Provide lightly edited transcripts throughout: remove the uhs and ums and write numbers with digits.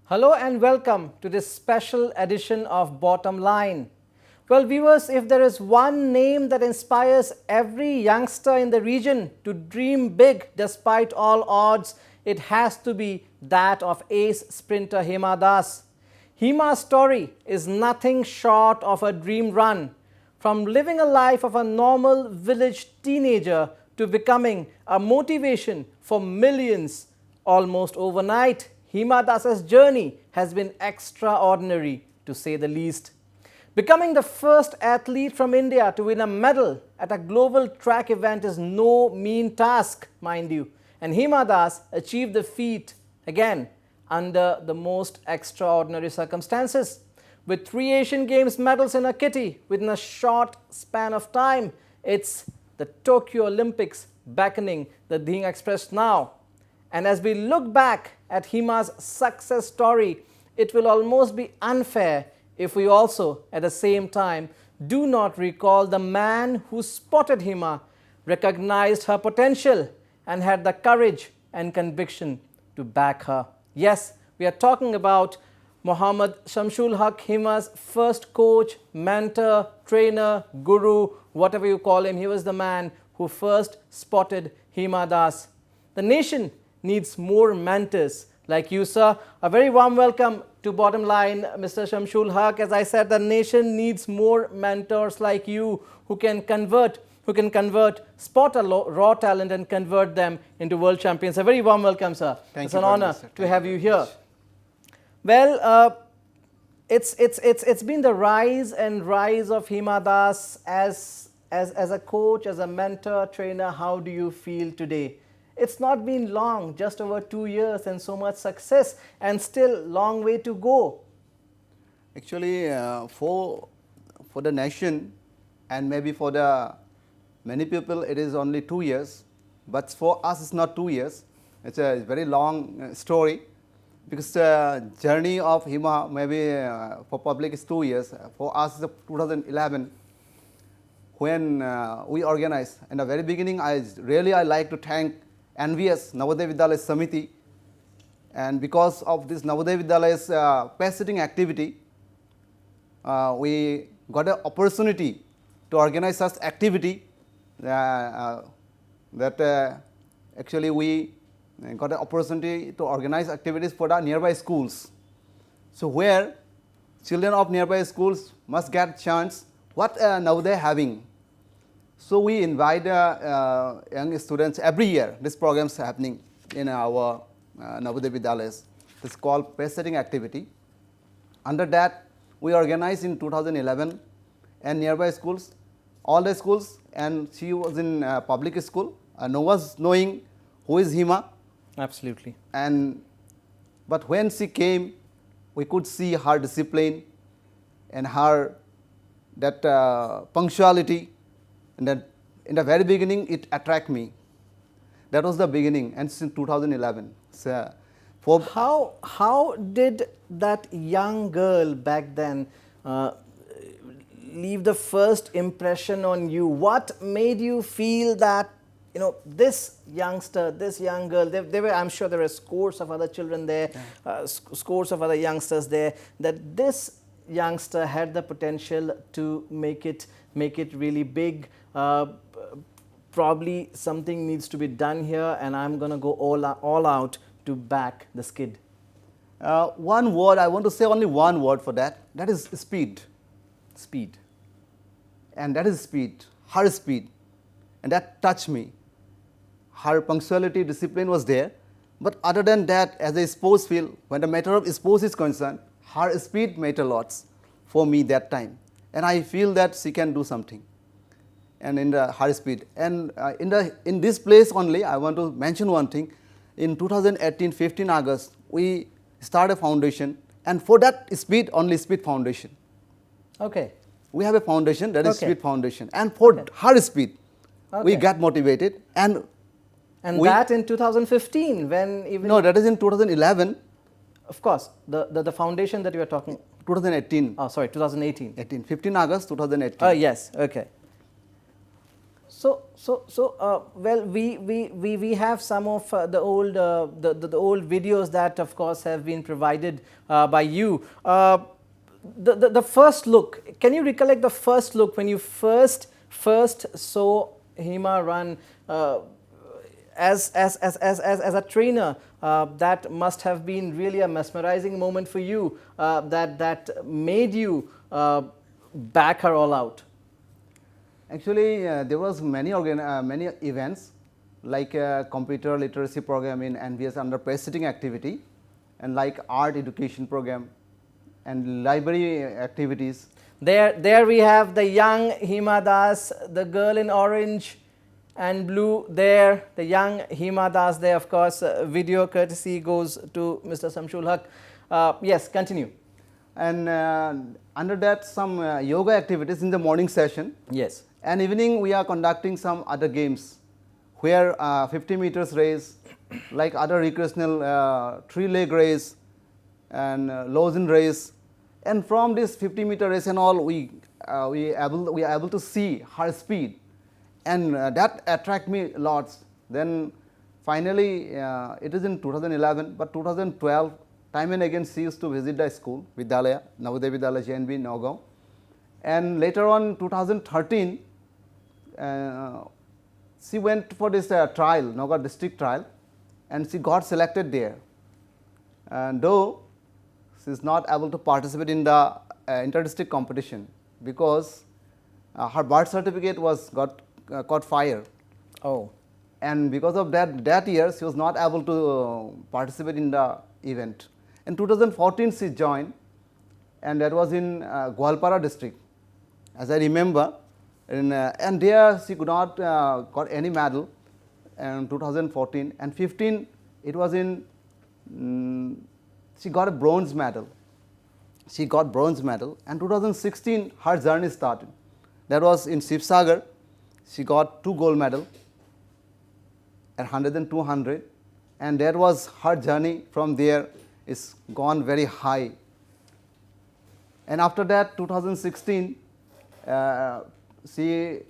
Hello and welcome to this special edition of Bottom Line. Well, viewers, if there is one name that inspires every youngster in the region to dream big despite all odds, it has to be that of ace sprinter Hima Das. Hima's story is nothing short of a dream run. From living a life of a normal village teenager to becoming a motivation for millions almost overnight, Hima Das's journey has been extraordinary, to say the least. Becoming the first athlete from India to win a medal at a global track event is no mean task, mind you. And Hima Das achieved the feat again under the most extraordinary circumstances. With 3 Asian Games medals in her kitty within a short span of time, it's the Tokyo Olympics beckoning that being expressed now. And as we look back at Hima's success story, it will almost be unfair if we also, at the same time, do not recall the man who spotted Hima, recognized her potential, and had the courage and conviction to back her. Yes, we are talking about Mohammad Shamshul Haq, Hima's first coach, mentor, trainer, guru, whatever you call him. He was the man who first spotted Hima Das. The nation needs more mentors like you, sir. A very warm welcome to Bottom Line, Mr. Shamshul Haq. As I said, the nation needs more mentors like you who can spot a raw talent and convert them into world champions. A very warm welcome, sir. Thank it's you an honor much, to have you here. Well, it's been the rise of Hima Das as a coach, as a mentor, trainer. How do you feel today? It's not been long, just over 2 years, and so much success, and still long way to go. Actually, for the nation and maybe for the many people, it is only 2 years. But for us, it's not 2 years. It's a very long story because the journey of Hima maybe for public is 2 years. For us, it's 2011 when we organized. In the very beginning, I like to thank NVS, Navodaya Vidyalaya Samiti, and because of this Navodaya Vidyalay's pace-setting activity, we got an opportunity to organize such activity actually we got an opportunity to organize activities for the nearby schools. So where children of nearby schools must get chance what Navodaya having. So we invite young students every year. This program is happening in our Navodaya Vidyalayas. It's called pace-setting activity. Under that, we organized in 2011 and nearby schools, all the schools, and she was in public school. No one's knowing who is Hima. Absolutely. But when she came, we could see her discipline and her punctuality. And then in the very beginning, it attracted me. That was the beginning, and since 2011. So, how did that young girl back then leave the first impression on you? What made you feel that, you know, this youngster, this young girl, I'm sure there were scores of other children there, scores of other youngsters there, that this youngster had the potential to make it really big. Probably something needs to be done here, and I'm going to go all out to back the skid. One word, I want to say only one word for that. That is speed. Speed. And that is speed, her speed. And that touched me. Her punctuality, discipline was there. But other than that, as a sports field, when the matter of sports is concerned, her speed mattered lots for me that time. And I feel that she can do something. And in the her speed. And in this place only, I want to mention one thing. In 2018, 15 August, we started a foundation. And for that speed, only Speed Foundation. Okay. We have a foundation, that is Speed Foundation. And for her speed, we got motivated. And that in 2015, when even... No, that is in 2011. Of course, the foundation that you are talking... 2018. Oh, sorry, 2018. 15 August 2018. Yes, okay. Well, we have some of the old videos that, of course, have been provided by you. The first look. Can you recollect the first look when you first saw Hima run? As a trainer, that must have been really a mesmerizing moment for you. That made you back her all out. Actually, there was many events like computer literacy program in NVS under press sitting activity, and like art education program and library activities. There we have the young Hima Das, the girl in orange and blue there, the young Hima Das there. Of course, video courtesy goes to Mr. Shamshul Haq. Yes, continue. And under that, some yoga activities in the morning session. Yes. And evening we are conducting some other games where 50 meters race, like other recreational 3-leg race and Lausanne race. And from this 50-meter race and all, we are able to see her speed, and that attract me lots. Then finally, it is in 2011, but 2012, time and again she used to visit the school, Vidyalaya, Navodaya Vidyalaya, JNB, Nagaon. And later on, 2013, she went for this trial, Nagaon district trial, and she got selected there. And though she is not able to participate in the inter-district competition because her birth certificate was caught fire. Oh. And because of that year she was not able to participate in the event. In 2014 she joined, and that was in Goalpara district, as I remember. And there she could not got any medal in 2014, and 15 it was in she got a bronze medal. She got bronze medal, and 2016 her journey started. That was in Shivsagar. She got 2 gold medal at 100 and 200, and that was her journey. From there is gone very high. And after that, 2016, she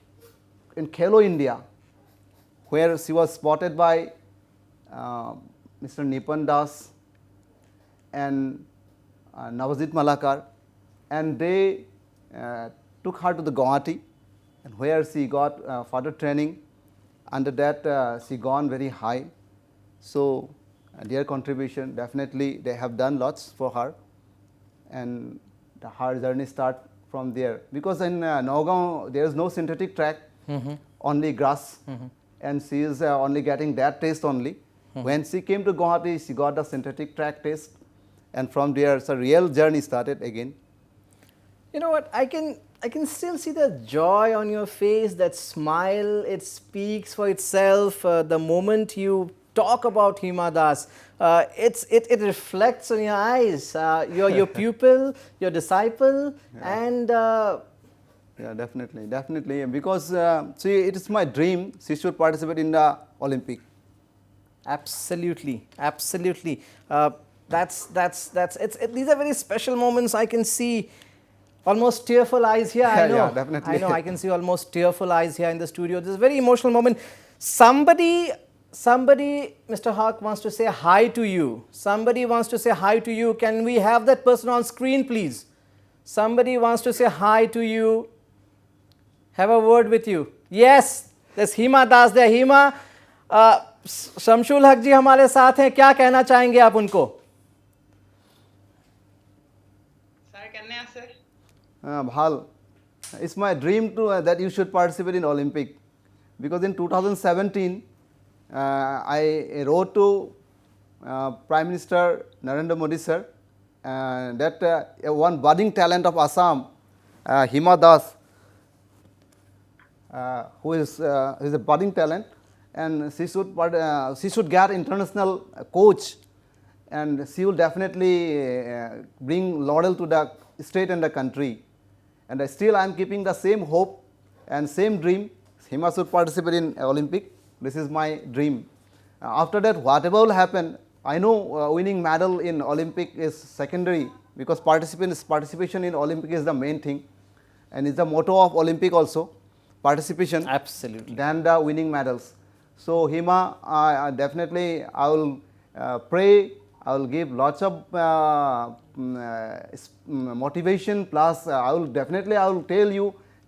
in Khelo India, where she was spotted by Mr. Nipan Das and Navajit Malakar, and they took her to the Guwahati, and where she got further training. Under that, she gone very high. So their contribution, definitely they have done lots for her, and her journey start from there, because in Nagaon there is no synthetic track, only grass, and she is only getting that taste only. When she came to Guwahati, she got the synthetic track taste, and from there, so real journey started again. You know what? I can still see the joy on your face. That smile, it speaks for itself. The moment you talk about Hima Das, it reflects on your eyes. Your pupil, your disciple, and yeah, definitely. Because see, it is my dream she should participate in the Olympic. Absolutely. These are very special moments. I can see almost tearful eyes here. I know. Yeah, definitely. I know. I can see almost tearful eyes here in the studio. This is a very emotional moment. Somebody, Mr. Haq, wants to say hi to you. Somebody wants to say hi to you. Can we have that person on screen, please? Somebody wants to say hi to you. Have a word with you. Yes, there's Hima Das there. Hima, Shamshul हक जी हमारे साथ हैं. क्या कहना चाहेंगे आप उनको? Bhal, it's my dream to that you should participate in Olympic, because in 2017 I wrote to Prime Minister Narendra Modi sir that one budding talent of Assam, Hima Das, who is a budding talent, and she should get international coach, and she will definitely bring laurel to the state and the country. And still I am keeping the same hope and same dream. Hima should participate in Olympic. This is my dream. After that, whatever will happen, I know winning medal in Olympic is secondary, because participation in Olympic is the main thing, and is the motto of Olympic also. participation Absolutely. than the winning medals. So Hima, definitely I will pray, I will give lots of motivation, plus I will tell you,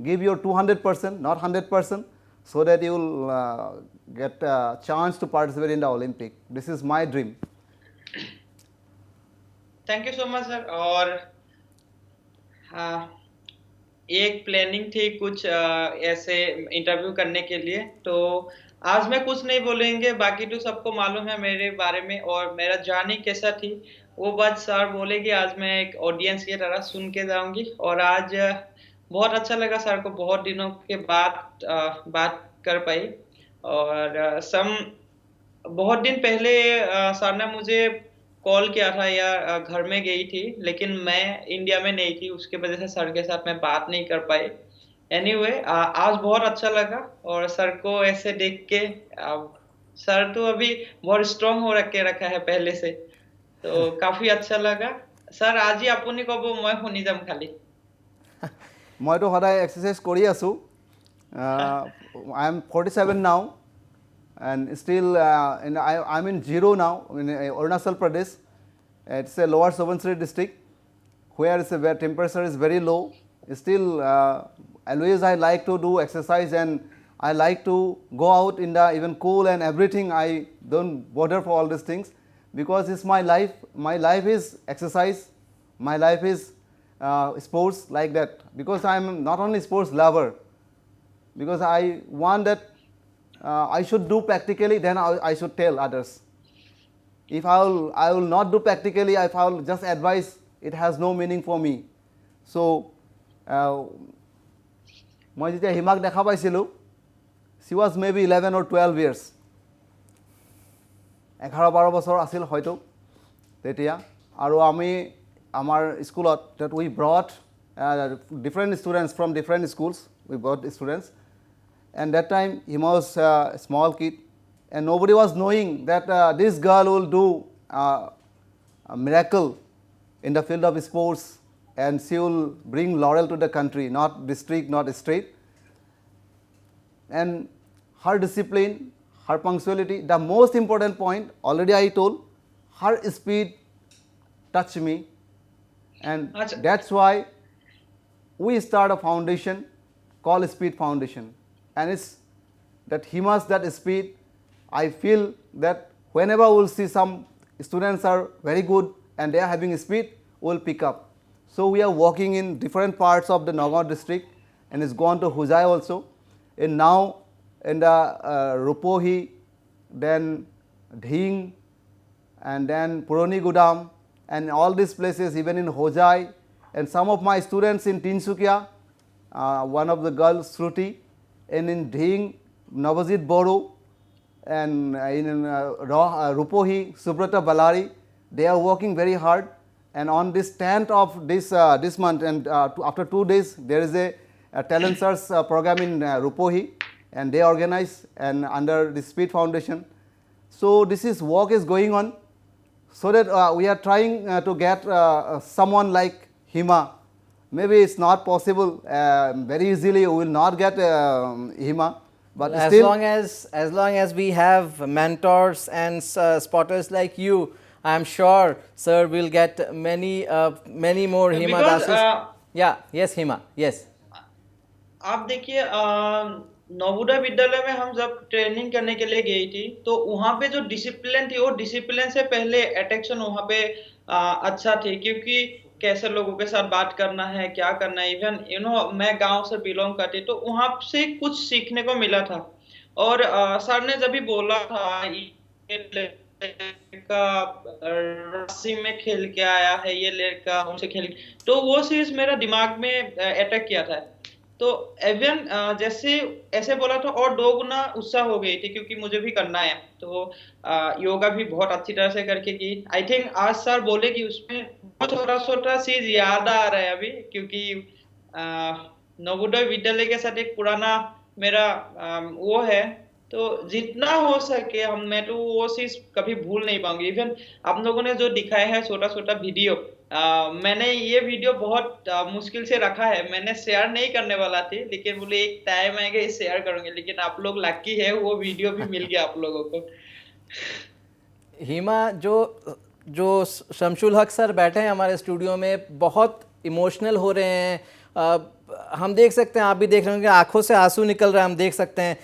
give your 200%, not 100%, so that you will get a chance to participate in the Olympic. This is my dream. Thank you so much sir. और हाँ, एक planning थी कुछ ऐसे interview करने के लिए, तो आज मैं कुछ नहीं बोलेंगे, बाकी तो सबको मालूम है मेरे बारे में और मेरा जर्नी कैसा थी। वो बात सर बोले कि आज मैं एक ऑडियंस की तरह सुन के जाऊंगी, और आज बहुत अच्छा लगा सर को बहुत दिनों के बाद बात कर पाई। और सम बहुत दिन पहले सर ने मुझे कॉल किया था या घर में गई थी, लेकिन मैं इंडिया में नहीं थी, उसके वजह से सर के साथ मैं बात नहीं कर पाई। एनीवे आज बहुत अच्छा लगा, और सर को ऐसे देख के सर तो अभी बहुत स्ट्रांग हो रखा है पहले से, तो काफी अच्छा लगा। सर आज ही আপুনি কব মই শুনি যাম খালি। মইতো সদায় এক্সাৰচাইজ কৰি আছোঁ। I am 47 now, and still I'm in Zero now in Arunachal Pradesh. It's a lower Subansiri district where temperature is very low. Still always I like to do exercise, and I like to go out in the even cool and everything. I don't bother for all these things because it's my life. My life is exercise. My life is sports, like that, because I am not only sports lover, because I want that I should do practically, then I should tell others. If I will not do practically, if I will just advise, it has no meaning for me. So মই যেতিয়া হিমাক দেখা পাইছিলোঁ, she was maybe 11 or 12 years, 11-12 বছৰ আছিল হয়তো তেতিয়া। আৰু আমি আমাৰ স্কুলত that we brought different students from different schools, we brought students, and that time he was a small kid, and nobody was knowing that this girl will do a miracle in the field of sports, and she will bring laurel to the country, not district, not state. And her discipline, her punctuality, the most important point already I told, her speed touched me, and that's why we start a foundation called Speed Foundation, and it's that Hima's that speed. I feel that whenever we'll see some students are very good and they are having speed, we'll pick up. So we are working in different parts of the Nagaon district, and it's gone to Huzai also, and now in the Rupohi, then Dhing, and then Puroni Gudam, and all these places, even in Hojai, and some of my students in Tinsukia, one of the girls Shruti, and in Dhing, Navajit Boru, and in Rupohi, Subrata Balari, they are working very hard. And on this 10th of this month, and after 2 days, there is a talent search program in Rupohi, and they organize and under the Speed Foundation. So this work is going on, so that we are trying to get someone like Hima. Maybe it's not possible very easily. We will not get Hima. But as still, long as we have mentors and spotters like you, I am sure sir will get many more Hima Because, Dases. Yeah, yes Hima, yes. आप देखिए नवोदय विद्यालय में हम जब training करने के लिए गई थी, तो वहाँ पे जो डिसिप्लिन थी, वो डिसिप्लिन से पहले अटेंशन वहाँ पे अच्छा थी, क्योंकि कैसे लोगों के साथ बात करना है, क्या करना है। इवन मैं गांव से बिलोंग करती, तो वहाँ से कुछ सीखने को मिला था। और सर ने जब भी बोला था ये लड़का रस्सी में खेल के आया है, ये लड़का हमसे खेल, तो वो चीज मेरा दिमाग में अटैक किया था। तो एवन जैसे ऐसे बोला था, और 2 गुना उत्साह हो गई थी, क्योंकि मुझे भी करना है। तो योगा भी बहुत अच्छी तरह से करके की। आई थिंक आज सर बोले कि उसमें बहुत छोटा चीज याद आ रहा है अभी, क्योंकि नवोदय विद्यालय के साथ एक पुराना मेरा वो है, तो जितना हो सके मैं तो वो चीज कभी भूल नहीं पाऊंगी। इवन आप लोगों ने जो दिखाया है छोटा वीडियो, मैंने ये वीडियो बहुत मुश्किल से रखा है, मैंने शेयर नहीं करने वाला थी, लेकिन बोले एक टाइम आएगा शेयर करूंगे, लेकिन आप लोग लकी है, वो वीडियो भी मिल गया आप लोगों को। हिमा, जो जो शमशुल हक सर बैठे हैं हमारे स्टूडियो में, बहुत इमोशनल हो रहे हैं। हम देख सकते हैं, आप भी देख रहे होंगे, आंखों से आंसू निकल रहा है, हम देख सकते हैं।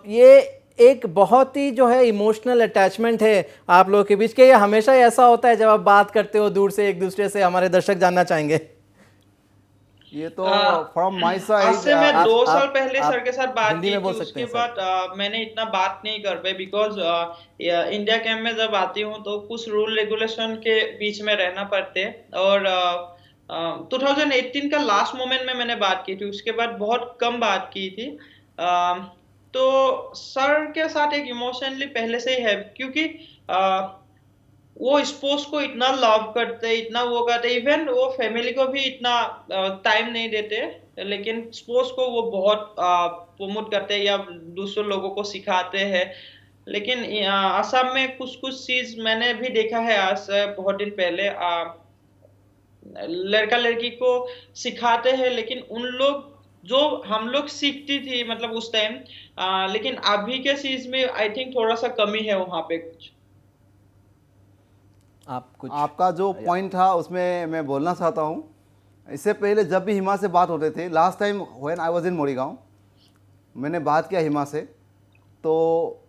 ये एक बहुत ही जो है इमोशनल अटैचमेंट है आप लोगों के बीच के। ये हमेशा ही ऐसा होता है जब आप बात करते हो दूर से एक दूसरे से? हमारे दर्शक जानना चाहेंगे। ये तो आ, फ्रॉम माय आज साइड, से मैं आप 2 साल आप पहले सर आप के साथ बात हिंदी की में थी, बोल सकते उसके हैं सर। बाद मैंने इतना बात नहीं कर पाई, बिकॉज इंडिया कैंप में जब आती हूँ तो कुछ रूल रेगुलेशन के बीच में रहना पड़ते हैं, और 2018 का लास्ट मोमेंट में मैंने बात की थी, उसके बाद बहुत कम बात की थी। तो सर के साथ एक इमोशनली पहले से ही है, क्योंकि वो स्पोर्ट्स को इतना लव करते, इतना वो करते, इवन वो फैमिली को भी इतना टाइम नहीं देते, लेकिन स्पोर्ट्स को वो बहुत प्रमोट करते हैं या दूसरे लोगों को सिखाते हैं। लेकिन असम में कुछ कुछ चीज मैंने भी देखा है, आज से बहुत दिन पहले लड़का लड़की को सिखाते हैं, लेकिन उन लोग जो हम लोग सीखती थी मतलब उस टाइम, लेकिन अभी के चीज में आई थिंक थोड़ा सा कमी है वहां पे कुछ। आप कुछ आपका जो पॉइंट था उसमें मैं बोलना चाहता हूँ। इससे पहले जब भी हिमा से बात होते थे, last time when I was in Morigaon, मैंने बात किया हिमा से, तो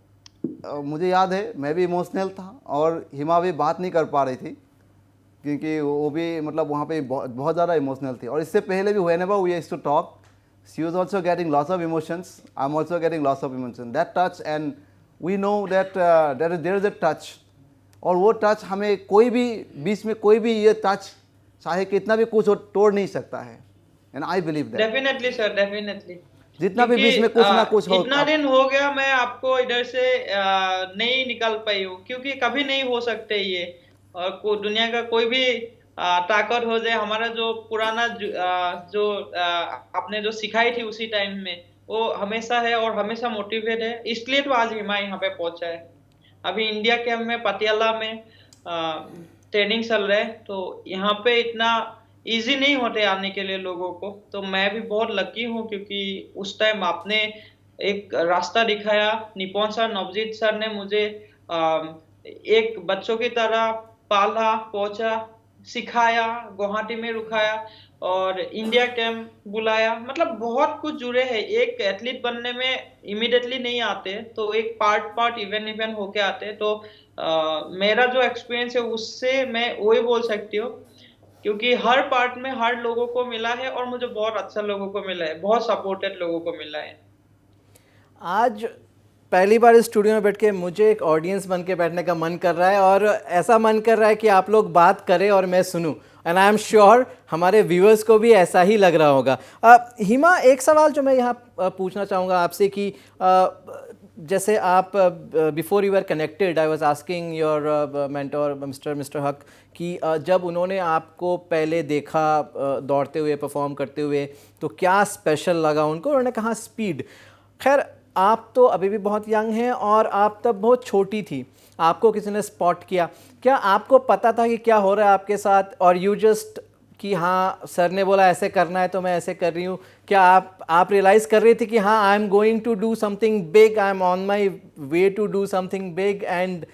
मुझे याद है मैं भी इमोशनल था और हिमा भी बात नहीं कर पा रही थी, क्योंकि वो भी मतलब वहाँ पे बहुत बहुत ज़्यादा इमोशनल थी। और इससे पहले भी whenever we used to talk, she was also getting lots of emotions, I am also getting lots of emotions, that touch, and we know that there is a touch. और वो टच हमें कोई भी, बीच में कोई भी ये टच चाहे कितना भी कुछ हो तोड़ नहीं सकता है, and I believe that. Definitely sir, definitely. जितना भी क्योंकि बीच में कुछ ना कुछ हो इतना आप। दिन हो गया मैं आपको इधर से नहीं निकल पाई हूँ, क्योंकि कभी नहीं हो सकते ये, और दुनिया का कोई भी ताकत हो जाए, हमारा जो पुराना जो आपने जो सिखाई थी उसी टाइम में, वो हमेशा है और हमेशा मोटिवेट है, इसलिए तो आज हिमा यहाँ पे पहुंचा है। अभी इंडिया कैंप में पटियाला में ट्रेनिंग चल रहा है, तो यहाँ पे इतना इजी नहीं होते आने के लिए लोगों को, तो मैं भी बहुत लकी हूँ, क्योंकि उस टाइम आपने एक रास्ता दिखाया, निपुण सर, नवजीत सर ने मुझे एक बच्चों की तरह पाला, पहुंचा, सिखाया, गुवाहाटी में रुकाया और इंडिया कैंप बुलाया, मतलब बहुत कुछ जुड़े हैं। एक एथलीट बनने में इमिडिएटली नहीं आते, तो एक पार्ट पार्ट इवेंट इवेंट होके आते, तो मेरा जो एक्सपीरियंस है उससे मैं वही बोल सकती हूँ, क्योंकि हर पार्ट में हर लोगों को मिला है और मुझे बहुत अच्छा लोगों को मिला है, बहुत सपोर्टेड लोगों को मिला है। आज पहली बार इस स्टूडियो में बैठ के मुझे एक ऑडियंस बन के बैठने का मन कर रहा है, और ऐसा मन कर रहा है कि आप लोग बात करें और मैं सुनूं, एंड आई एम श्योर हमारे व्यूअर्स को भी ऐसा ही लग रहा होगा। हिमा, एक सवाल जो मैं यहाँ पूछना चाहूँगा आपसे कि जैसे आप before you are connected, I was asking your mentor mister Haq कि जब उन्होंने आपको पहले देखा दौड़ते हुए, परफॉर्म करते हुए, तो क्या स्पेशल लगा उनको? उन्होंने कहा स्पीड। खैर, आप तो अभी भी बहुत यंग हैं और आप तब बहुत छोटी थी, आपको किसी ने स्पॉट किया, क्या आपको पता था कि क्या हो रहा है आपके साथ, और यू जस्ट कि हाँ सर ने बोला ऐसे करना है तो मैं ऐसे कर रही हूँ? क्या आप रियलाइज़ कर रही थी कि हाँ I am going to do something big, I am on my way to do something big, and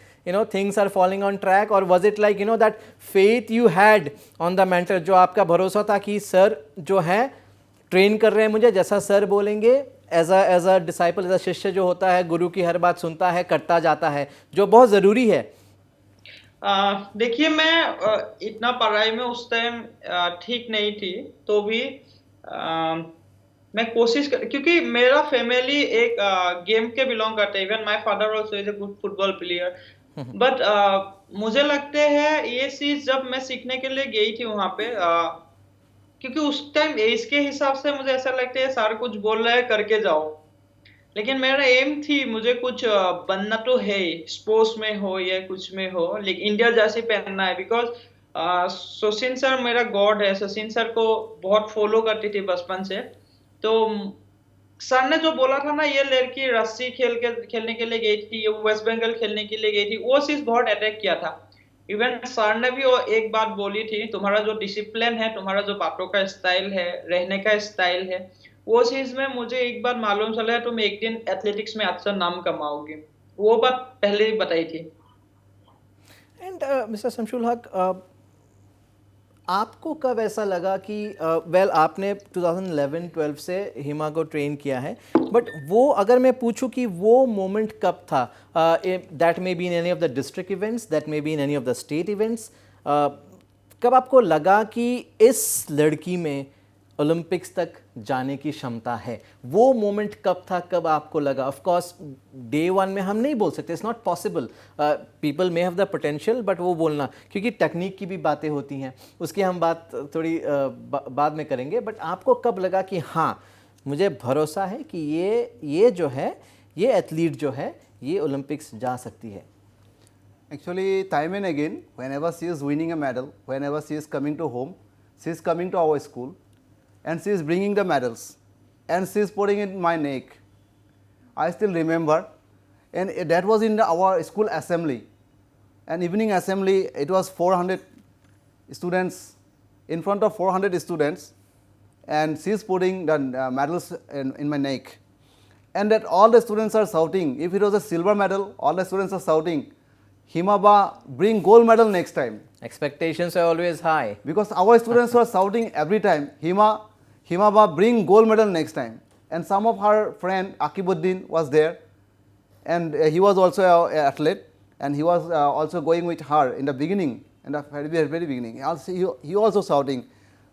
things are falling on track? or was it like that faith you had on the mentor, जो आपका भरोसा था कि sir जो है train कर रहे हैं मुझे, जैसा सर बोलेंगे, as a disciple, as a शिष्य जो होता है गुरु की हर बात सुनता है, करता जाता है, जो बहुत ज़रूरी है। देखिए, मैं इतना पढ़ाई में उस टाइम ठीक नहीं थी, तो भी मैं कोशिश कर, क्योंकि मेरा फैमिली एक गेम के बिलोंग करते हैं, even my father also is a good football player, but मुझे लगते हैं ये चीज जब मैं सीखने के लिए गई थी वहां पे, क्योंकि उस टाइम एज के हिसाब से मुझे ऐसा लगता है सारा कुछ बोल रहा है करके जाओ, लेकिन मेरा एम थी मुझे कुछ बनना तो है, स्पोर्ट्स में हो या कुछ में हो, लेकिन इंडिया जर्सी पहनना है, बिकॉज सचिन सर मेरा गॉड है, सचिन सर को बहुत फॉलो करती थी बचपन से, तो सर ने जो बोला था ना, ये लड़की रस्सी खेलने के लिए गई थी, ये वेस्ट बंगाल खेलने के लिए गई थी, वो चीज बहुत अटैक किया था, इवन सर ने भी वो एक बात बोली थी, तुम्हारा जो डिसिप्लिन है, तुम्हारा जो बातों का स्टाइल है, रहने का स्टाइल है, वो चीज में मुझे एक बार मालूम चला है तुम एक दिन एथलेटिक्स में अच्छा नाम कमाओगे। वो बात पहले ही बताई थी। एंड मिस्टर शमशुल हक, आपको कब ऐसा लगा कि वेल आपने 2011-12 से हिमा को ट्रेन किया है, बट वो अगर मैं पूछूं कि वो मोमेंट कब था, that may be in any of the district events, that may be in any of the state events, कब आपको लगा कि इस लड़की में ओलंपिक्स तक जाने की क्षमता है? वो मोमेंट कब था, कब आपको लगा? ऑफ कोर्स डे वन में हम नहीं बोल सकते, it's not possible, people may have the potential, but वो बोलना, क्योंकि टेक्निक की भी बातें होती हैं, उसकी हम बात थोड़ी बाद में करेंगे, बट आपको कब लगा कि हाँ मुझे भरोसा है कि ये जो है, ये एथलीट जो है, ये ओलंपिक्स जा सकती है? Actually, time and again, whenever she is winning a medal, whenever she is coming to home, she is coming to our school, and she is bringing the medals, and she is putting it in my neck. I still remember, and that was in our school assembly, an evening assembly. It was 400 students, in front of 400 students, and she is putting the medals in my neck, and that all the students are shouting. If it was a silver medal, all the students are shouting, Himaba, bring gold medal next time. Expectations are always high. Because our students were shouting every time, Himaba, bring gold medal next time. And some of her friend, Akibuddin, was there, and he was also an athlete, and he was also going with her in the beginning, in the very beginning. Also, he also shouting.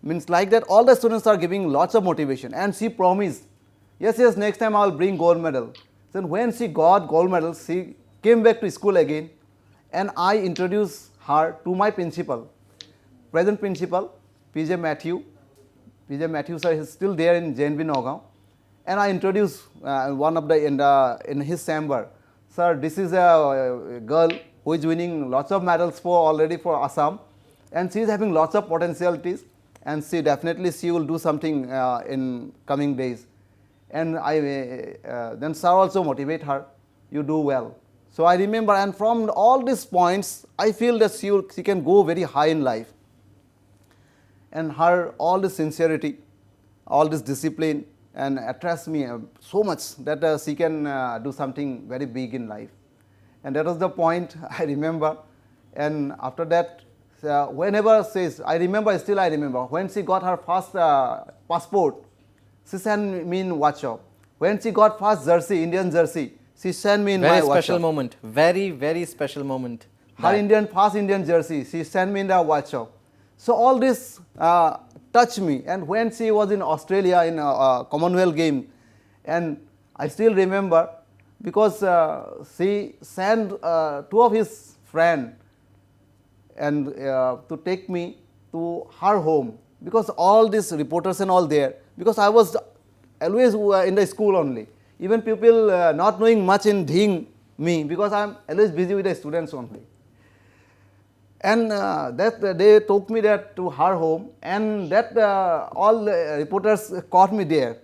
Means like that, all the students are giving lots of motivation, and she promised, yes, next time I will bring gold medal. Then when she got gold medal, she came back to school again, and I introduced her to my principal, present principal, PJ Matthew. PJ Matthew sir is still there in JNB Nagaon, and I introduced one of in his chamber, sir, this is a girl who is winning lots of medals already for Assam, and she is having lots of potentialities, and she will do something in coming days. And then sir also motivate her, you do well. So I remember, and from all these points, I feel that she can go very high in life. And her all this sincerity, all this discipline, and attracts me so much that she can do something very big in life. And that was the point I remember. And after that, whenever I remember, when she got her first passport, she sent me in WhatsApp. When she got first jersey, Indian jersey, she sent me in very my special WhatsApp. moment, very special moment. Her first Indian jersey, she sent me in the WhatsApp. So all this touched me. And when she was in Australia in a Commonwealth game, and I still remember, because she sent two of his friends and to take me to her home, because all these reporters and all there, because I was always in the school only. Even people not knowing much in Dhing me, because I am always busy with the students only. And that they took me there to her home, and that all reporters caught me there.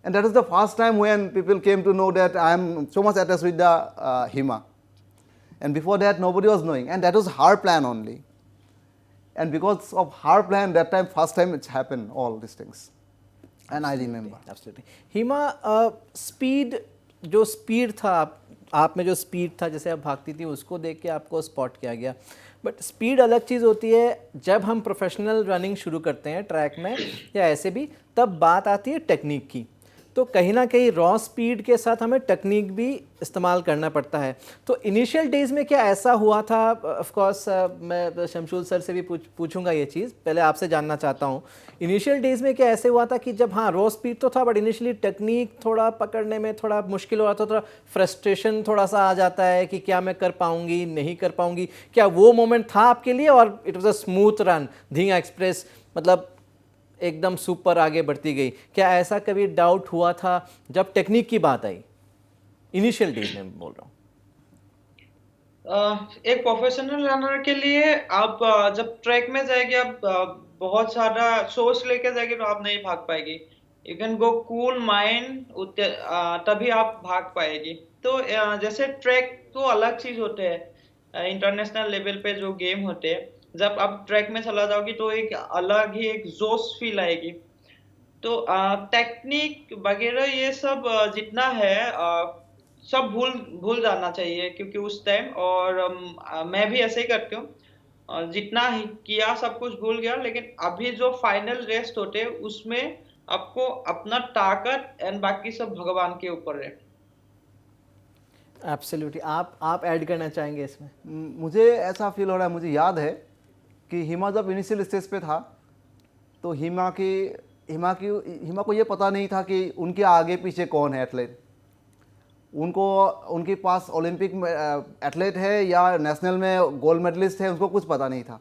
And that is the first time when people came to know that I am so much attached with the Hima. And before that, nobody was knowing, and that was her plan only. And because of her plan, that time, first time it happened, all these things. And I remember. Absolutely. Hima, speed, जो speed था आप में, जो speed था, जैसे आप भागती थी, उसको देख के आपको स्पॉट किया गया, बट स्पीड अलग चीज़ होती है जब हम प्रोफेशनल रनिंग शुरू करते हैं ट्रैक में या ऐसे भी, तब बात आती है टेक्निक की। तो कहीं ना कहीं रॉ स्पीड के साथ हमें टेक्निक भी इस्तेमाल करना पड़ता है। तो इनिशियल डेज़ में क्या ऐसा हुआ था? ऑफ कोर्स मैं शमशुल सर से भी पूछूंगा ये चीज़, पहले आपसे जानना चाहता हूँ, इनिशियल डेज़ में क्या ऐसे हुआ था कि जब हाँ रॉ स्पीड तो था, बट इनिशियली टेक्निक थोड़ा पकड़ने में थोड़ा मुश्किल हो रहा था, थोड़ा फ्रस्ट्रेशन थोड़ा सा आ जाता है कि क्या मैं कर पाऊँगी, नहीं कर पाऊँगी? क्या वो मोमेंट था आपके लिए, और it was a smooth run, Dhinga express मतलब एकदम सुपर आगे बढ़ती गई? क्या ऐसा कभी डाउट हुआ था जब टेक्निक की बात आई? इनिशियल डेज में बोल रहा हूँ। एक प्रोफेशनल रनर के लिए आप जब ट्रैक में जाएंगे, आप बहुत सारा सोच लेके जाएंगे तो आप नहीं भाग पाएगी। You can go cool mind, तभी आप भाग पाएगी। तो जैसे ट्रैक तो अलग चीज होते हैं, इंटरनेशनल लेवल पे जो गेम होते हैं, जब आप ट्रैक में चला जाओगी तो एक अलग ही एक जोश फील आएगी। तो टेक्निक वगैरह ये सब जितना है सब भूल भूल जाना चाहिए, क्योंकि उस टाइम और मैं भी ऐसे ही करती हूँ। जितना ही किया सब कुछ भूल गया, लेकिन अभी जो फाइनल रेस्ट होते हैं उसमें आपको अपना ताकत एंड बाकी सब भगवान के ऊपर है। एब्सोल्युटली। आप ऐड करना चाहेंगे इसमें? मुझे ऐसा फील हो रहा है, मुझे याद है कि हिमा जब इनिशियल स्टेज पे था तो हिमा को ये पता नहीं था कि उनके आगे पीछे कौन है एथलीट। उनको उनके पास ओलंपिक में एथलीट है या नेशनल में गोल्ड मेडलिस्ट है, उसको कुछ पता नहीं था,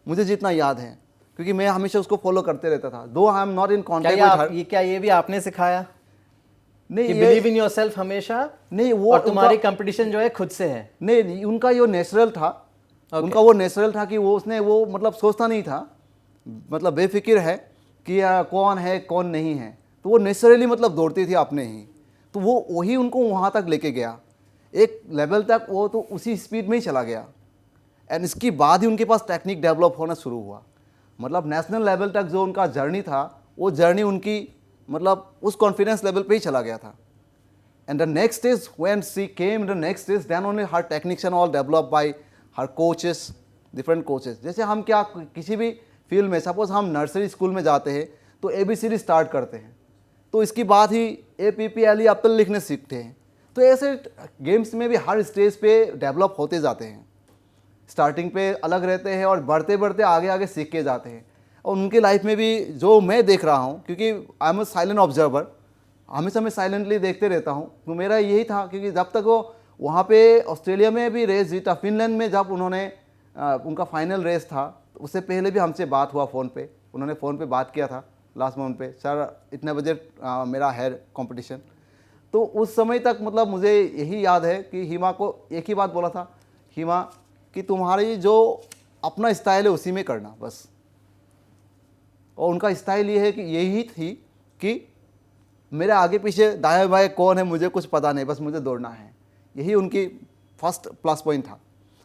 मुझे जितना याद है, क्योंकि मैं हमेशा उसको फॉलो करते रहता था। दो I am not in contact. क्या ये भी आपने सिखाया नहीं, कि बिलीव इन योरसेल्फ हमेशा? नहीं, वो और तुम्हारी कंपटीशन जो है खुद से है? नहीं, उनका ये नेचुरल था। उनका वो नेचुरल था कि वो उसने वो मतलब सोचता नहीं था, मतलब बेफिक्र है कि कौन है कौन नहीं है, तो वो नेचुरली मतलब दौड़ती थी अपने ही। तो वो वही उनको वहाँ तक लेके गया, एक लेवल तक वो तो उसी स्पीड में ही चला गया। एंड इसके बाद ही उनके पास टेक्निक डेवलप होना शुरू हुआ। मतलब नेशनल लेवल तक जो उनका जर्नी था, वो जर्नी उनकी मतलब उस कॉन्फिडेंस लेवल पे ही चला गया था। And the next is when she came, the next is then only her techniques and all developed by her coaches, different coaches. जैसे हम क्या किसी भी फील्ड में, सपोज हम नर्सरी स्कूल में जाते हैं तो ABCD स्टार्ट करते हैं, तो इसके बाद ही APPLE अब तक लिखने सीखते हैं। तो ऐसे गेम्स में भी हर स्टेज पे डेवलप होते जाते हैं, स्टार्टिंग पे अलग रहते हैं और बढ़ते बढ़ते आगे आगे सीख के जाते हैं। और उनकी लाइफ में भी जो मैं देख रहा हूँ, क्योंकि I am a silent observer, हमेशा मैं साइलेंटली देखते रहता हूँ, तो मेरा यही था क्योंकि जब तक वो वहाँ पे ऑस्ट्रेलिया में भी रेस जीता, फिनलैंड में जब उन्होंने उनका फाइनल रेस था, उससे पहले भी हमसे बात हुआ फ़ोन पे, उन्होंने फ़ोन पे बात किया था लास्ट मोमेंट पे, सर इतने बजे मेरा है कंपटीशन। तो उस समय तक मतलब मुझे यही याद है कि हिमा को एक ही बात बोला था, हिमा कि तुम्हारी जो अपना स्टाइल है उसी में करना बस। और उनका स्टाइल ये है कि यही थी कि मेरे आगे पीछे दाएं बाएं कौन है मुझे कुछ पता नहीं, बस मुझे दौड़ना है। यही उनकी फर्स्ट प्लस पॉइंट था।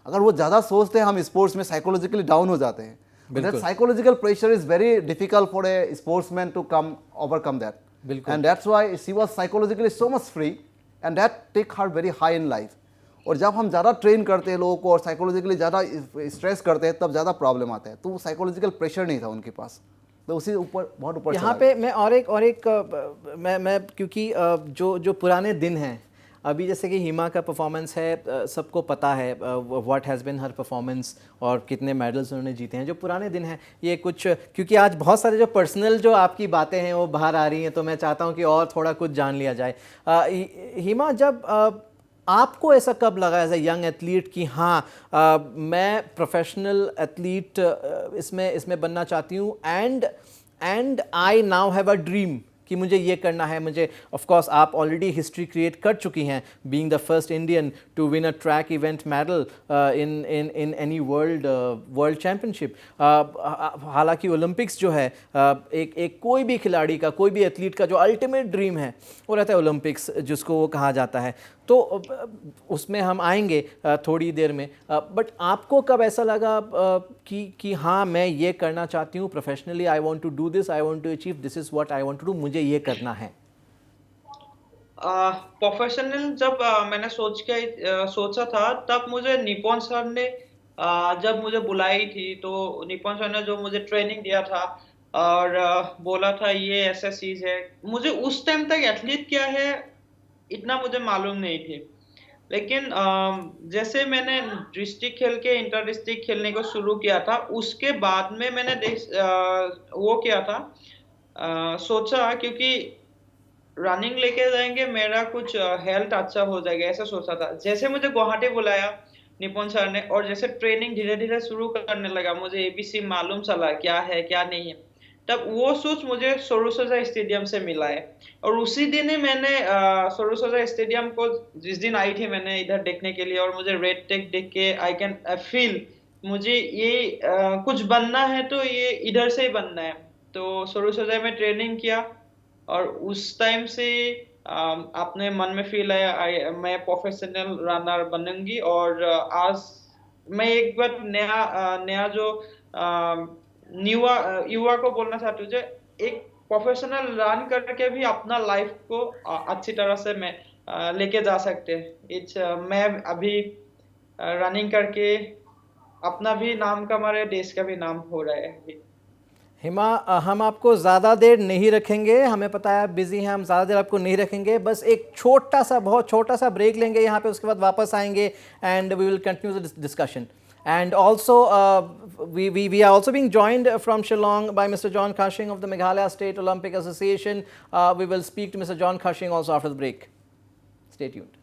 अगर वो ज़्यादा सोचते हैं हम स्पोर्ट्स में साइकोलॉजिकली डाउन हो जाते हैं। That psychological pressure is very difficult for a sportsman to come overcome that, and that's why she was psychologically so much free and that take her very high in life. और जब हम ज़्यादा train करते हैं लोगों को और psychologically ज़्यादा स्ट्रेस करते हैं, तब ज़्यादा प्रॉब्लम आता है। तो साइकोलॉजिकल प्रेशर नहीं था उनके पास, तो उसी ऊपर बहुत ऊपर यहाँ पे मैं और एक मैं क्योंकि जो पुराने दिन हैं, अभी जैसे कि हिमा का परफॉर्मेंस है, सबको पता है what has been her performance और कितने मेडल्स उन्होंने जीते हैं। जो पुराने दिन हैं ये कुछ, क्योंकि आज बहुत सारे जो पर्सनल जो आपकी बातें हैं वो बाहर आ रही हैं, तो मैं चाहता हूँ कि और थोड़ा कुछ जान लिया जाए। हिमा, जब आपको ऐसा कब लगा एज ए यंग एथलीट कि हाँ मैं प्रोफेशनल एथलीट इसमें बनना चाहती हूँ, and I now have a dream कि मुझे ये करना है? मुझे ऑफ कोर्स आप ऑलरेडी हिस्ट्री क्रिएट कर चुकी हैं, being the first Indian to win a track event medal in any world championship. हालांकि ओलंपिक्स जो है एक कोई भी खिलाड़ी का, कोई भी एथलीट का जो अल्टीमेट ड्रीम है वो रहता है ओलंपिक्स, जिसको वो कहा जाता है। तो उसमें हम आएंगे थोड़ी देर में, बट आपको कब ऐसा लगा कि हाँ मैं ये करना चाहती हूँ professionally, I want to do this, I want to achieve, this is what I want to do, मुझे ये करना है? प्रोफेशनल जब मैंने सोचा था, तब मुझे निपॉन सर ने जब मुझे बुलाई थी, तो निपॉन सर ने जो मुझे ट्रेनिंग दिया था और बोला था ये ऐसा चीज है। मुझे उस टाइम तक एथलीट क्या है इतना मुझे मालूम नहीं थी, लेकिन जैसे मैंने डिस्ट्रिक्ट खेल के इंटर डिस्ट्रिक्ट खेलने को शुरू किया था, उसके बाद में मैंने वो किया था, सोचा क्योंकि रनिंग लेके जाएंगे मेरा कुछ हेल्थ अच्छा हो जाएगा, ऐसा सोचा था। जैसे मुझे गुवाहाटी बुलाया निपुण सर ने और जैसे ट्रेनिंग धीरे धीरे शुरू करने लगा, मुझे एबीसी मालूम चला क्या है क्या नहीं है, तब वो सूच मुझे सरूसजा स्टेडियम से मिला है। और उसी दिन ही मैंने सरूसजा स्टेडियम को, जिस दिन आई थी मैंने इधर देखने के लिए, और मुझे रेड टेक देख के आई कैन फील मुझे ये कुछ बनना है तो ये इधर से ही बनना है। तो सरूसजा में ट्रेनिंग किया और उस टाइम से अपने मन में फील आया मैं प्रोफेशनल रनर बनूंगी। और आज मैं एक बार नया जो युवा युवा को बोलना चाहती हूँ जो एक प्रोफेशनल रन करके भी अपना लाइफ को अच्छी तरह से मैं लेके जा सकते हैं। मैं अभी रनिंग करके अपना भी नाम का, हमारे देश का भी नाम हो रहा है अभी। हिमा, हम आपको ज़्यादा देर नहीं रखेंगे, हमें पता है आप बिजी हैं, हम ज़्यादा देर आपको नहीं रखेंगे, बस एक छोटा सा, बहुत छोटा सा ब्रेक लेंगे यहाँ पे, उसके बाद वापस आएंगे and we will continue the discussion. And also, we are also being joined from Shillong by Mr. John Khashing of the Meghalaya State Olympic Association. We will speak to Mr. John Khashing also after the break. Stay tuned.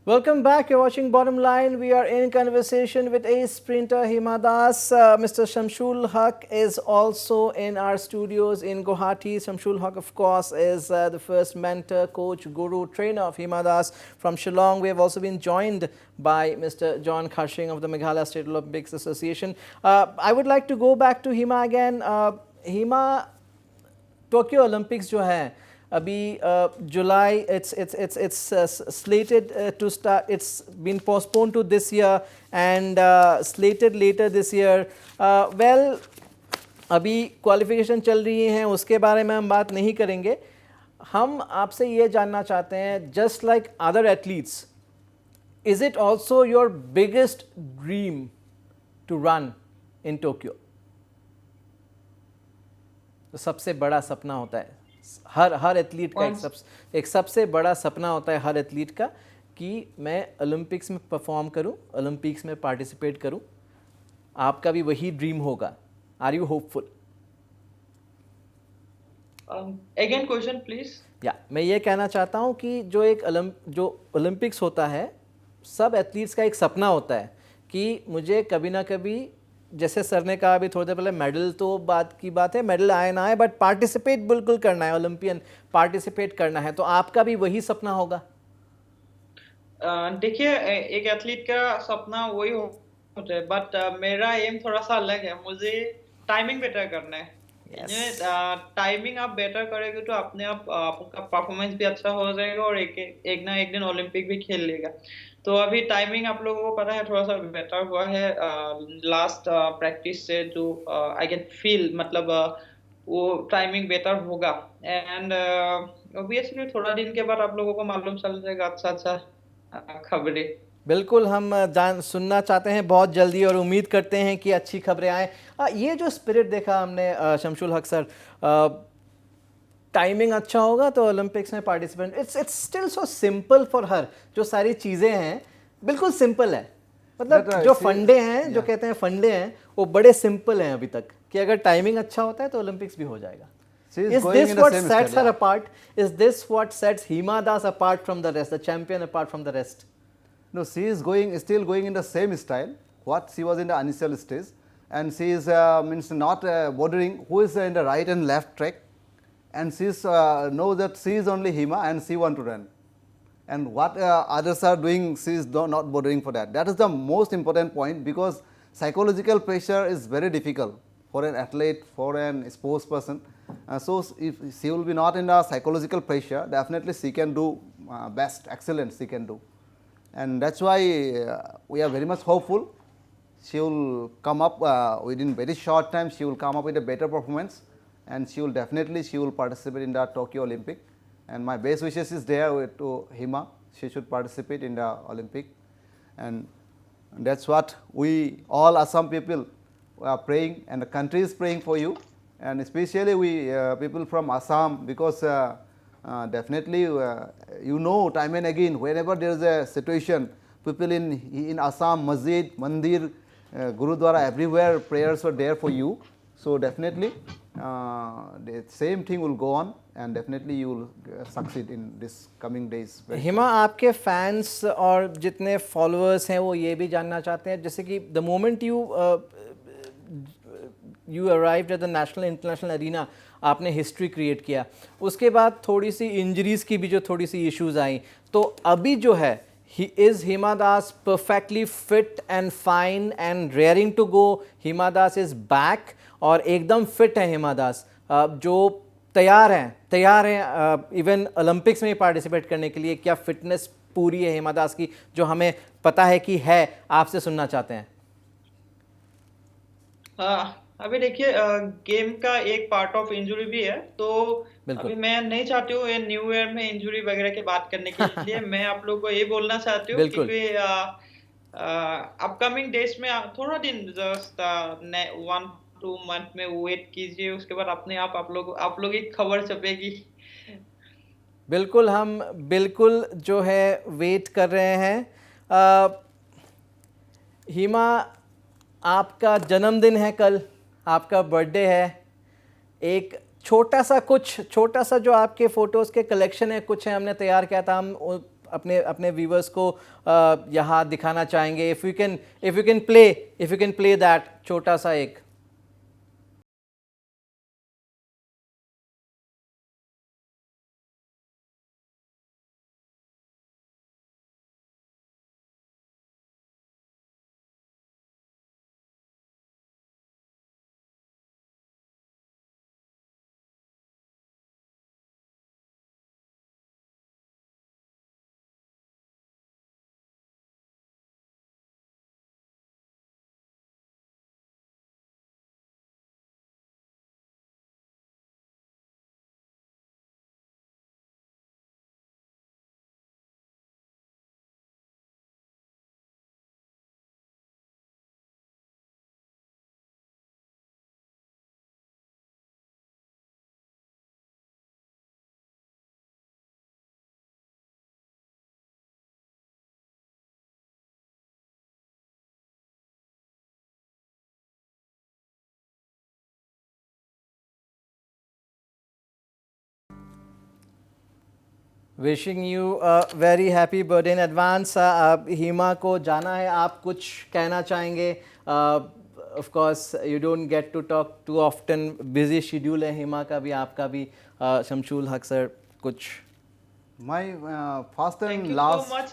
Welcome back. You're watching Bottom Line. We are in conversation with ace sprinter Hima Das. Mr. Shamshul Haq is also in our studios in Guwahati. Shamshul Haq, of course, is the first mentor, coach, guru, trainer of Hima Das from Shillong. We have also been joined by Mr. John Khashing of the Meghalaya State Olympics Association. I would like to go back to Hima again. Hima, Tokyo Olympics जो है अभी July, it's slated to start. It's been postponed to this year and slated later this year. Well, अभी qualification चल रही हैं, उसके बारे में हम बात नहीं करेंगे. हम आपसे ये जानना चाहते हैं, just like other athletes, is it also your biggest dream to run in Tokyo? तो सबसे बड़ा सपना होता है हर एथलीट का, एक सबसे बड़ा सपना होता है हर एथलीट का कि मैं ओलंपिक्स में परफॉर्म करूं, ओलंपिक्स में पार्टिसिपेट करूं. आपका भी वही ड्रीम होगा. Are you hopeful? Again question please. या मैं ये कहना चाहता हूं कि जो ओलंपिक्स होता है, सब एथलीट्स का एक सपना होता है कि मुझे कभी ना कभी, जैसे सर ने कहा अभी थोड़ी देर पहले, मेडल तो बात की बात है, मेडल आए ना आए, बट पार्टिसिपेट बिल्कुल करना है, ओलंपियन पार्टिसिपेट करना है. तो आपका भी वही सपना होगा? देखिए, एक एथलीट का सपना वही होता है, बट मेरा एम थोड़ा सा अलग है. मुझे टाइमिंग बेटर करना है. टाइमिंग आप बेटर करेंगे तो अपने आप आपका परफॉर्मेंस भी अच्छा हो जाएगा और एक ना एक दिन ओलंपिक भी खेल लेगा. तो अभी टाइमिंग आप लोगों को पता है थोड़ा सा बेटर हुआ है लास्ट प्रैक्टिस से, जो आई कैन फील, मतलब वो टाइमिंग बेटर होगा. एंड ऑब्वियसली थोड़ा दिन के बाद आप लोगों को मालूम चल जाएगा अच्छा खबरें. बिल्कुल, हम सुनना चाहते हैं बहुत जल्दी और उम्मीद करते हैं कि अच्छी खबरें आएँ. ये जो स्पिरिट देखा हमने शमशुल हक सर, टाइमिंग अच्छा होगा तो ओलंपिक्स में participant, it's still so simple for her. जो सारी चीज़ें हैं बिल्कुल सिंपल है, मतलब जो फंडे हैं, जो कहते हैं फंडे हैं, वो बड़े सिंपल हैं अभी तक, कि अगर टाइमिंग अच्छा होता है तो ओलंपिक्स भी हो जाएगा. Is this what sets her apart? Is this what sets Hima Das apart from the rest, the champion apart from the rest? No, she is still going in the same style what she was in the initial stage, and she is means not bordering who is in the right and left track, and she is knows that she is only Hima and she want to run, and what others are doing, she is not bordering for that. That is the most important point, because psychological pressure is very difficult for an athlete, for an sports person. So if she will be not in the psychological pressure, definitely she can do best, excellent she can do. And that's why we are very much hopeful she will come up within very short time. She will come up with a better performance, and she will participate in the Tokyo Olympic. And my best wishes is there to Hima. She should participate in the Olympic, and that's what we all Assam people are praying, and the country is praying for you, and especially we people from Assam, because definitely you know, time and again, whenever there is a situation, people in Assam, masjid, mandir, gurudwara, everywhere prayers are there for you. So definitely the same thing will go on, and definitely you will succeed in this coming days. हिमा, आपके fans और जितने followers हैं वो ये भी जानना चाहते हैं, जैसे कि the moment you arrived at the national international arena, आपने हिस्ट्री क्रिएट किया. उसके बाद थोड़ी सी इंजरीज की भी जो थोड़ी सी इश्यूज आई, तो अभी जो है is Hima Das perfectly fit and fine and raring to go? Hima Das is back और एकदम फिट है हिमा दास, जो तैयार हैं इवन ओलंपिक्स में पार्टिसिपेट करने के लिए. क्या फिटनेस पूरी है हिमा दास की, जो हमें पता है कि है, आपसे सुनना चाहते हैं. अभी देखिए, गेम का एक पार्ट ऑफ इंजरी भी है, तो अभी मैं नहीं चाहती हूँ ये न्यू ईयर में इंजरी वगैरह की बात करने के लिए. मैं आप लोगों को ये बोलना चाहती हूँ क्योंकि अपकमिंग डेज में थोड़ा दिन, जस्ट 1-2 मंथ में वेट कीजिए, उसके बाद अपने आप लोग की खबर छपेगी. बिल्कुल, हम बिल्कुल जो है वेट कर रहे हैं. हिमा, आपका जन्मदिन है कल, आपका बर्थडे है. एक छोटा सा जो आपके फ़ोटोज़ के कलेक्शन है, कुछ है, हमने तैयार किया था, हम अपने व्यूवर्स को यहाँ दिखाना चाहेंगे. If you can play that छोटा सा एक. Wishing you very happy birthday in advance. Hima को जाना है, आप कुछ कहना चाहेंगे? Of course you don't get to talk too often, busy schedule है हिमा का भी, आपका भी. शमशुल हक सर, कुछ? My first and thank you last. So much.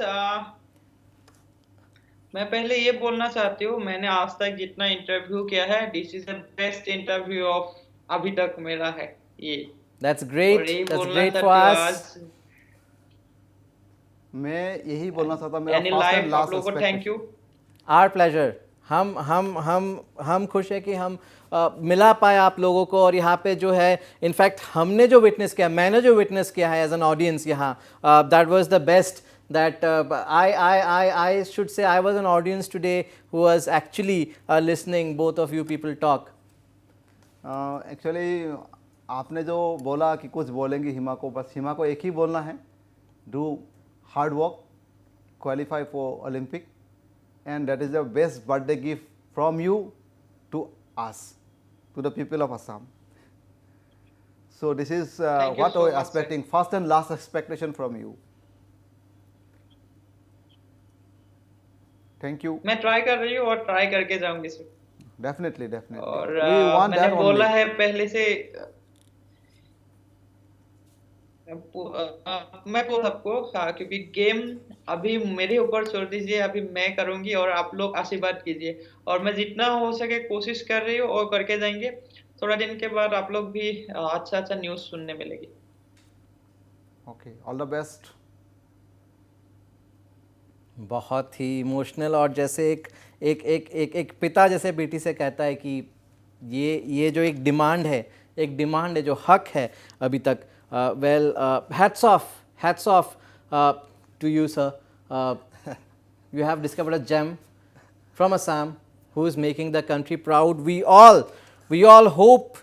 मैं पहले ये बोलना चाहती हूँ, मैंने आज तक जितना इंटरव्यू किया है, this is the best interview of अभी तक मेरा है ये. दैट्स और ग्रेट, यही दैट्स बोलना ग्रेट चाहती फॉर हूँ अस. आज. मैं यही बोलना चाहता हूँ, मेरा एनी फर्स्ट एंड लाइफ, आप लास्ट लोगों को थैंक यू. Our pleasure. हम खुश हैं कि हम मिला पाए आप लोगों को. और यहाँ पे जो है, इनफैक्ट हमने जो विटनेस किया, मैंने जो विटनेस किया है एज एन ऑडियंस यहाँ, that was the best. that I should say I was an audience today who was actually listening both of you people talk. Actually आपने जो बोला कि कुछ बोलेंगे हिमा को, बस हिमा को एक ही बोलना है, do hard work, qualify for Olympic, and that is the best birthday gift from you to us, to the people of Assam. So this is Thank you what so we are much, expecting, first and last expectation from you. Thank you. मैं try कर रही हूँ और try करके जाऊंगी sir. Definitely और definitely we want मैंने that बोला ओनली. है पहले से, मैं बोल सबको, हाँ, क्योंकि गेम अभी मेरे ऊपर छोड़ दीजिए, अभी मैं करूंगी और आप लोग आशीर्वाद कीजिए. और मैं जितना हो सके कोशिश कर रही हूँ और करके जाएंगे. थोड़ा दिन के बाद आप लोग भी अच्छा न्यूज़ सुनने मिलेगी. Okay, all the best. बहुत ही इमोशनल, और जैसे एक पिता जैसे बेटी से कहता है कि ये जो एक डिमांड है, जो हक है अभी तक. Well, hats off to you sir. You have discovered a gem from Assam who is making the country proud. We all hope,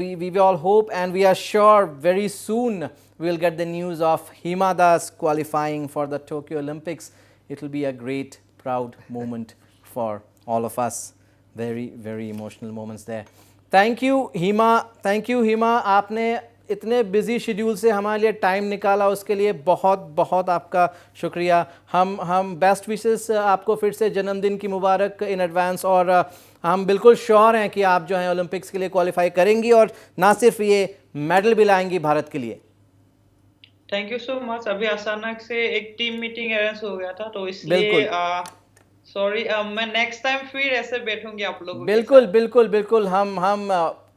we all hope, and we are sure very soon we'll get the news of Hima Das qualifying for the Tokyo Olympics. It will be a great proud moment for all of us. Very, very emotional moments there. Thank you Hima. आपने इतने busy schedule से हमारे लिए time निकाला, उसके लिए बहुत बहुत आपका शुक्रिया। हम बेस्ट विशेस आपको फिर से जन्मदिन की मुबारक इन एडवांस, और हम बिल्कुल श्योर हैं कि आप जो हैं ओलंपिक्स के लिए क्वालिफाई करेंगी और ना सिर्फ ये मेडल भी लाएंगी भारत के लिए। Thank you so much. अभी अचानक से एक टीम मीटिंग अरेंज हो गया था, तो इसलिए बिल्कुल सॉरी। मैं नेक्स्ट टाइम फिर ऐसे बैठूंगी आप लोगों के बिल्कुल साथ। बिल्कुल बिल्कुल, हम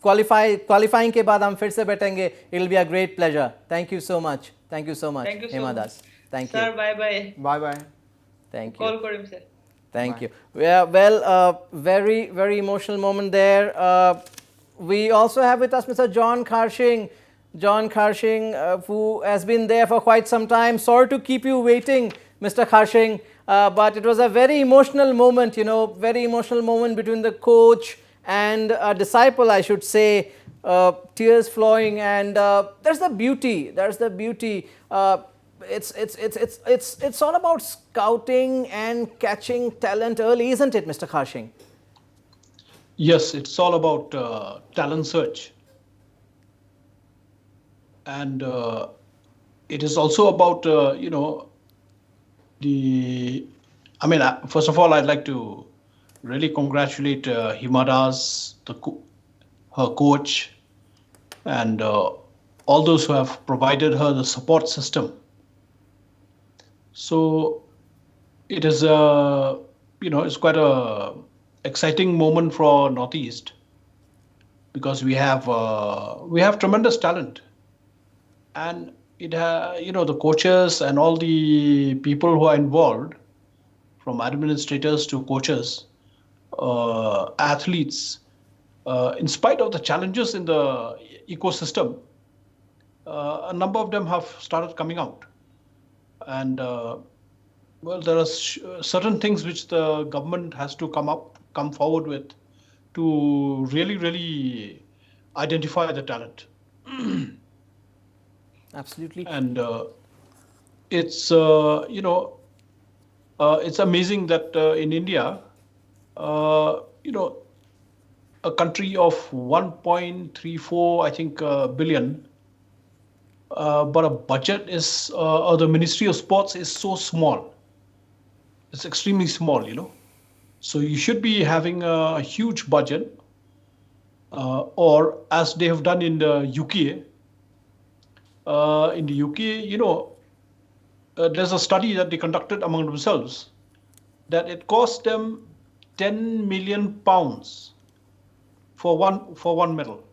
क्वालिफाइंग के बाद हम फिर से बैठेंगे। It will be a great pleasure. Thank you so much, thank you so much thank you so Hema much Das, thank you, sir. Bye bye. Bye bye. Thank you, call Karim sir. thank Bye. you. Yeah, well, very very emotional moment there. We also have with us Mr. John Kharshing. John Kharshing, who has been there for quite some time. Sorry to keep you waiting, Mr. Kharshing, but it was a very emotional moment, you know, very emotional moment between the coach and a disciple, I should say. Tears flowing, and there's the beauty. There's the beauty. It's all about scouting and catching talent early, isn't it, Mr. Kharshing? Yes, it's all about talent search. And it is also about, first of all, I'd like to really congratulate Hima Das, her coach, and all those who have provided her the support system. So it is it's quite a exciting moment for Northeast, because we have tremendous talent, and the coaches and all the people who are involved, from administrators to coaches, athletes, in spite of the challenges in the ecosystem, a number of them have started coming out. And there are certain things which the government has to come forward with to really identify the talent. Absolutely. And it's it's amazing that in India, a country of 1.34, I think, billion, but a budget is, or the Ministry of Sports is so small. It's extremely small, So you should be having a huge budget, or as they have done in the UK. In the UK, there's a study that they conducted among themselves, that it cost them 10 million pounds for one medal.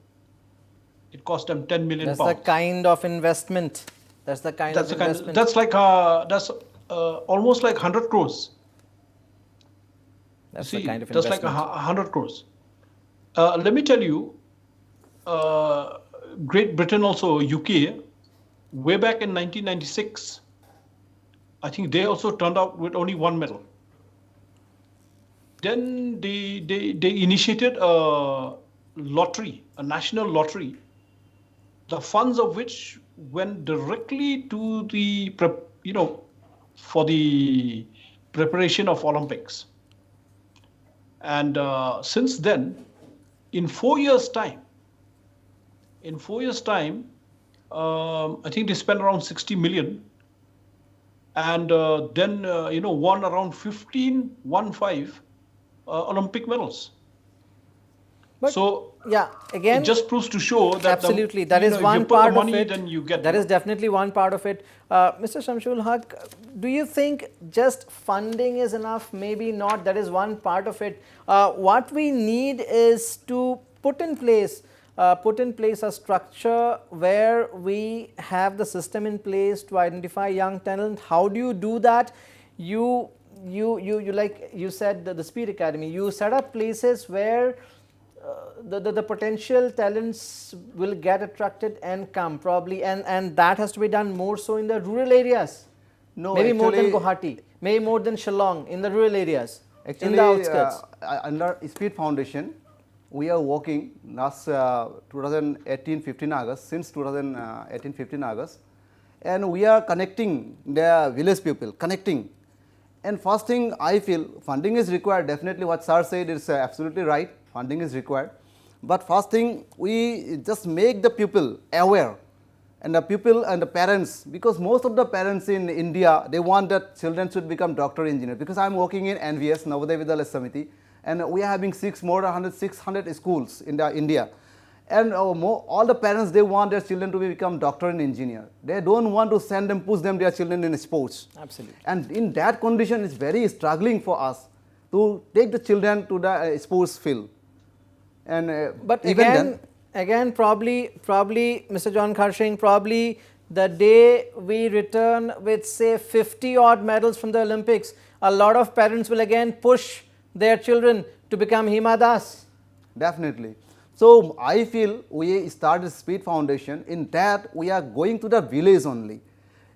It cost them 10 million That's pounds. the kind of investment. That's the kind of investment. That's like almost like 100 crores. That's See, the kind of that's like investment. 100 crores. Let me tell you, Great Britain, also UK, way back in 1996, I think they also turned out with only one medal. Then they initiated a lottery, a national lottery, the funds of which went directly to the for the preparation of Olympics. And since then, in 4 years' time, I think they spent around 60 million, and then won around 15 Olympic medals. But So yeah, again, it just proves to show that absolutely, that is if one you put part the money, of it. then you get. That is definitely one part of it. Mr. Shamshul Haq, do you think just funding is enough? Maybe not. That is one part of it. What we need is to put in place a structure where we have the system in place to identify young talent. How do you do that? You like you said, the Speed Academy. You set up places where the potential talents will get attracted and come probably, and that has to be done more so in the rural areas. No, Maybe more than actually- Guwahati, maybe more than Shillong, in the rural areas, Actually, in the outskirts. Under Speed Foundation, we are working last 2018-15 August, since 2018-15 August, and we are connecting the village people, connecting. And first thing I feel, funding is required. Definitely what sir said is absolutely right, funding is required. But first thing, we just make the people aware And the people and the parents, because most of the parents in India, they want that children should become doctor engineer. Because I'm working in NVS, Navodaya Vidyalaya Samiti, and we are having 600 schools in India. And all the parents, they want their children to become doctor and engineer. They don't want to send them, push them, their children in sports. Absolutely. And in that condition, it's very struggling for us to take the children to the sports field. And But even again, probably, Mr. John Kharsing, probably the day we return with, say, 50 odd medals from the Olympics, a lot of parents will again push their children to become Hima Das. Definitely. So I feel we started Speed Foundation. In that, we are going to the village only.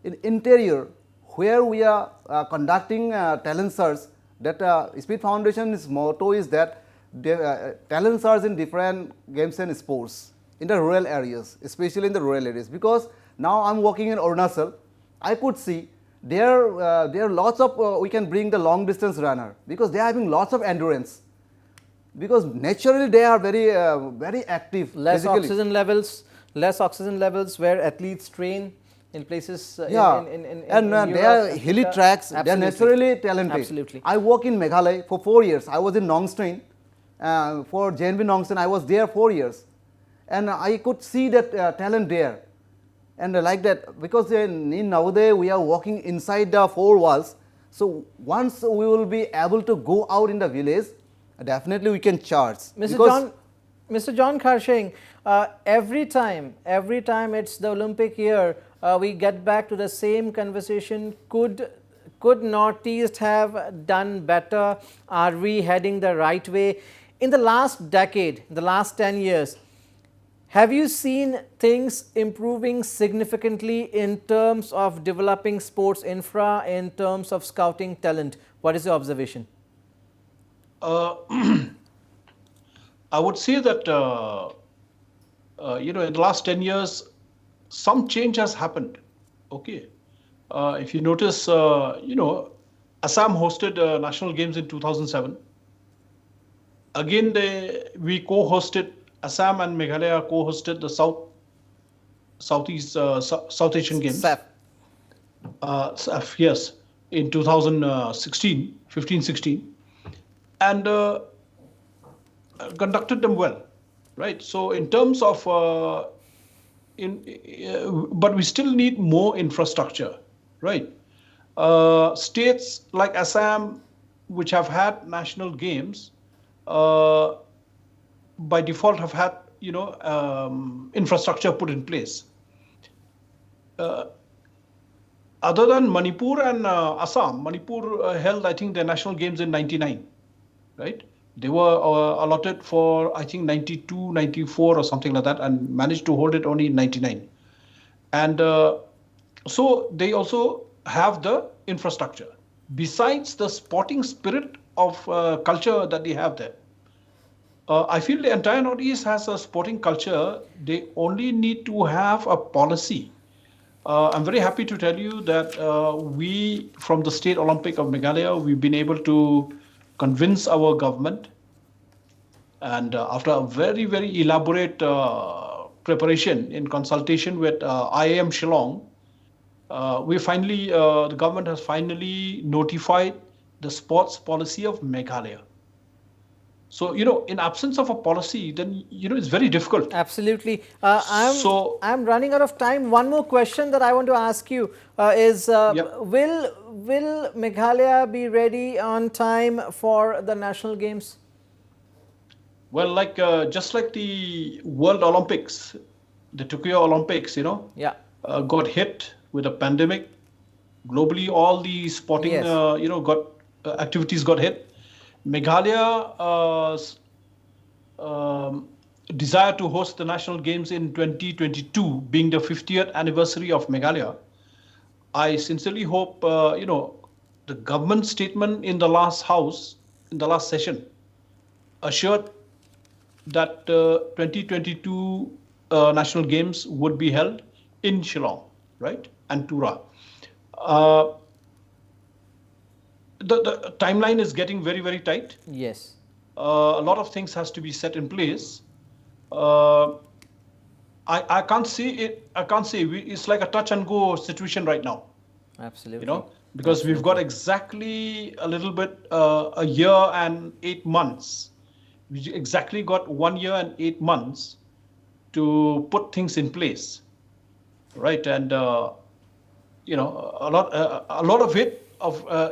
In interior, where we are conducting talent search, that Speed Foundation's motto is that talent search in different games and sports in the rural areas, especially in the rural areas. Because now I'm working in Arunachal, I could see there are lots of, we can bring the long distance runner, because they are having lots of endurance. Because naturally they are very active. Less physically. less oxygen levels where athletes train in places And in they Europe, are hilly Africa. tracks, they are Absolutely. naturally talented. Absolutely. I work in Meghalaya for 4 years. I was in Nongstrain. For JNB Nongstrain, I was there 4 years. And I could see that talent there. And like that, because in Navodaya we are working inside the 4 walls. So once we will be able to go out in the village, definitely we can charge. Mr. John Kharsing, every time it's the Olympic year, we get back to the same conversation. Could Northeast have done better? Are we heading the right way? In the last decade, the last 10 years, have you seen things improving significantly in terms of developing sports infra, in terms of scouting talent? What is your observation? I would say that, in the last 10 years, some change has happened. Okay. If you notice, Assam hosted national games in 2007. Again, we co-hosted, Assam and Meghalaya co-hosted the Southeast South Asian Games. SAF, yes, in 2016, 15-16. And conducted them well, right? So in terms of, but we still need more infrastructure, right? States like Assam, which have had national games, by default have had, infrastructure put in place. Other than Manipur and Assam, Manipur held, I think, their national games in 99, right? They were allotted for, I think, 92, 94 or something like that, and managed to hold it only in 99. And so they also have the infrastructure. Besides the sporting spirit of culture that they have there, I feel the entire Northeast has a sporting culture. They only need to have a policy. I'm very happy to tell you that we, from the State Olympic of Meghalaya, we've been able to convince our government, and after a very, very elaborate preparation in consultation with IIM Shillong, the government has finally notified the sports policy of Meghalaya. So, in absence of a policy, then, it's very difficult. Absolutely. I'm running out of time. One more question that I want to ask you is, will Meghalaya be ready on time for the national games? Well, just like the World Olympics, the Tokyo Olympics, got hit with a pandemic. Globally, all the sporting, activities got hit. Meghalaya's desire to host the national games in 2022, being the 50th anniversary of Meghalaya, I sincerely hope, the government statement in the last session, assured that 2022 national games would be held in Shillong, right, and Tura. The timeline is getting very, very tight. Yes. A lot of things has to be set in place. I can't see it. I can't see. It's like a touch and go situation right now. Absolutely. Because we've got exactly a little bit a year and 8 months. We exactly got 1 year and 8 months to put things in place, right? And a lot of it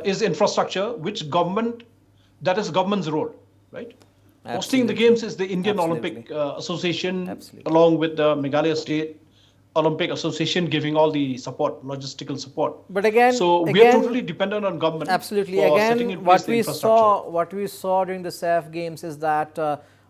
is infrastructure, which that is government's role, right? Hosting the games is the Indian Olympic Association, along with the Meghalaya State Olympic Association, giving all the support, logistical support. But again, so we are totally dependent on government. Absolutely. For again, setting in place what we saw during the SAF games is that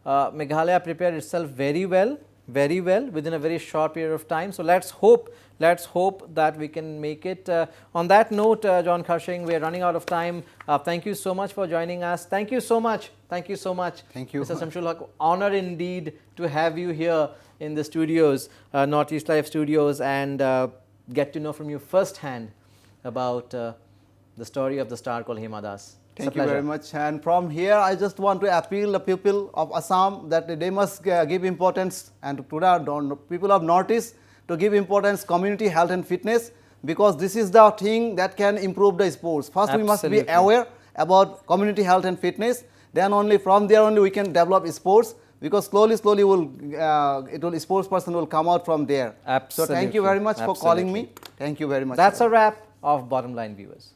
Meghalaya prepared itself very well within a very short period of time. So let's hope that we can make it. On that note, John Kharsing, we are running out of time. Thank you so much for joining us. Thank you so much. Thank you so much. Thank you, Mr. Samshul Haq. Honor indeed to have you here in the studios, Northeast Live studios, and get to know from you firsthand about the story of the star called Hima Das. Thank you very much. And from here, I just want to appeal the people of Assam that they must give importance, and to the people of Northeast to give importance community health and fitness, because this is the thing that can improve the sports. First, we must be aware about community health and fitness. Then only from there only we can develop sports, because slowly sports person will come out from there. Absolutely. So thank you very much for calling me. Thank you very much. That's a wrap of Bottom Line, viewers.